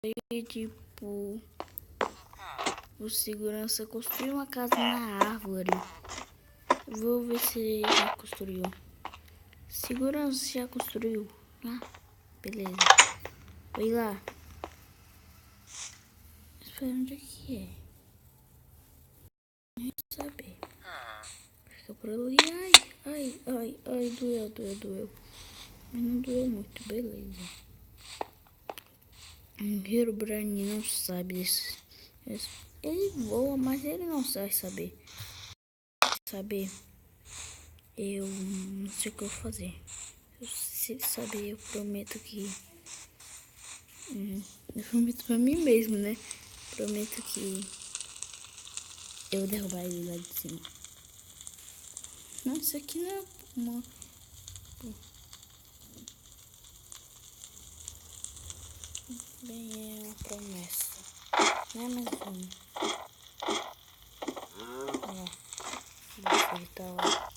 E tipo, o segurança construiu uma casa na árvore. Vou ver se ele já construiu. Segurança já construiu. Ah, beleza. Vai lá. Espera, onde é que é? Não saber. Fica por ali. Ai, doeu. Mas não doeu muito, beleza. Herobrine não sabe desse. Ele voa, mas ele não vai saber. Eu não sei o que eu vou fazer. Se ele saber, eu prometo que. Eu prometo pra mim mesmo, né? Prometo que eu vou derrubar ele lá de cima. Não, isso aqui não é uma. Bem, é uma promessa. Não é mais uma. Ó, ele tá lá.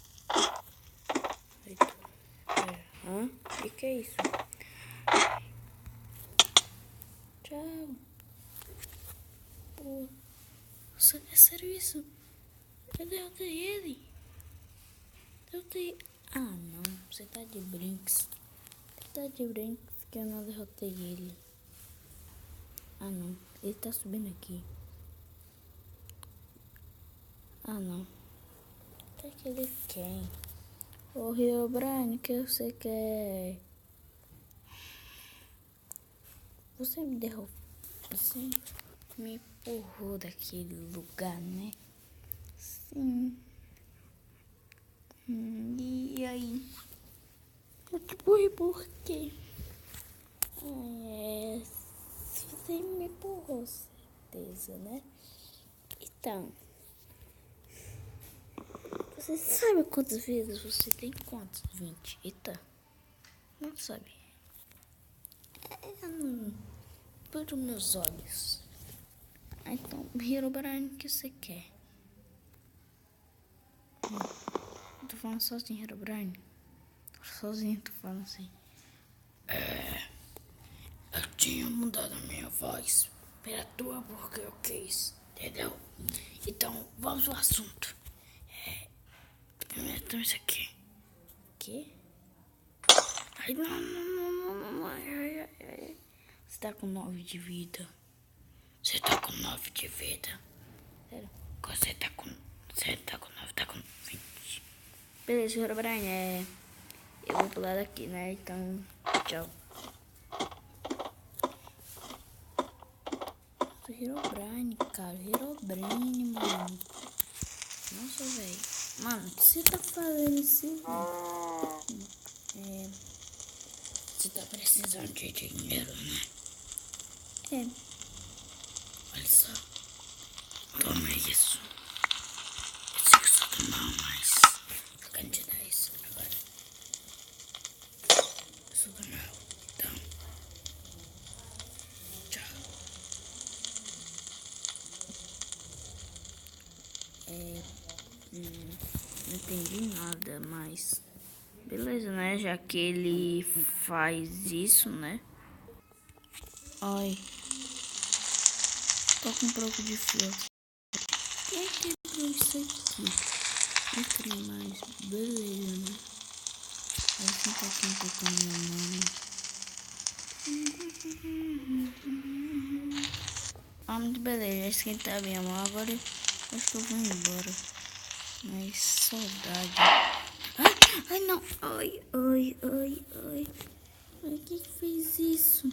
Hã? O que é isso? Tchau. Pô, é sério isso? Eu derrotei ele. Ah, não. Você tá de brinks. Que eu não derrotei ele. Ah, não. Ele tá subindo aqui. Ah, não. O que ele quer? Ô, Herobrine, o que você quer? Você me derrubou. Você me empurrou daquele lugar, né? Sim. E aí? Eu te empurrei por quê? Você me empurrou, certeza, né? Então, você sabe quantas vezes você tem? Quantos? 20. Eita, não sabe. Por meus olhos. Então, Herobrine, o que você quer? Tô falando sozinho, Herobrine. Sozinho, tô falando assim. Eu tinha mudado a minha voz pela tua porque eu quis, entendeu? Então, vamos ao assunto. Primeiro, isso aqui. Quê? Ai, não. Ai. Você tá com 9 de vida. Você tá com 9 de vida. Sério? Você tá com 9, tá com 20. Beleza, Herobrine, eu vou pular daqui, né? Então, tchau. Herobrine, cara. Herobrine, mano. Nossa, velho. Mano, o que você tá fazendo assim, velho? Você tá precisando de dinheiro, né? Olha só. Toma isso. Eu sei que só tomar mais. Eu quero te dar isso agora. Eu sou do mal. Então. Tchau. Não entendi nada, mas beleza, né? Já que ele faz isso, né? Ai, tô com um pouco de frio. Quem quebrou isso aqui? Não queria mais. Beleza, né? Vou sentar aqui um pouco a minha mão. Ah, muito beleza. Já esquentei a minha mão. Agora acho que eu vou embora. Mas saudade. Ai, não. Ai. Quem fez isso?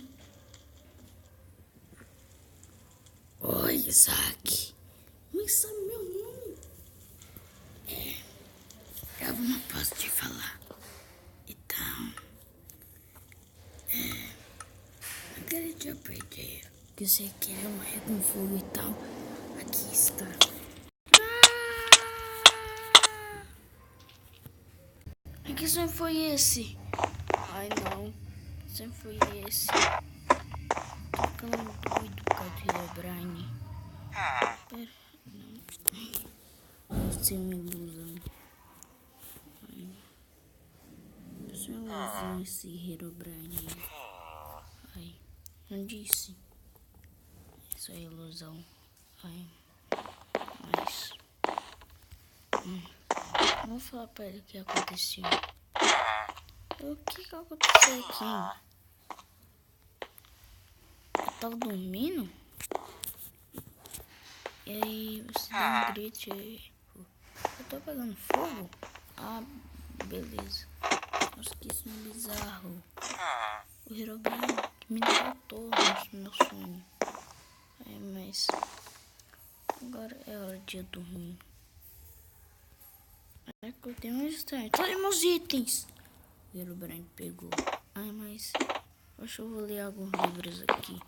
Oi, Isaac. Mas sabe meu nome? Eu não posso te falar. Então, eu queria te perder. Que você quer morrer com fogo e tal. Aqui está. Que sonho foi esse? Ai, não. Que sonho foi esse? Tô ficando doido por causa do Herobrine. Pera, não. Isso é uma ilusão. Isso é uma ilusão, esse Herobrine. Ai, não disse. cuzão. Ai, mas... Vou falar pra ele o que aconteceu. O que aconteceu aqui? Eu tava dormindo? E aí você deu um grito e... Eu tô pegando fogo? Ah, beleza. Nossa, que isso é bizarro. O Herobrine me matou no meu sonho. É, mas... Agora é hora de eu dormir. É que eu tenho um estranho. Cadê meus itens? O Herobrine pegou. Ai, mas... Acho que eu vou ler alguns livros aqui.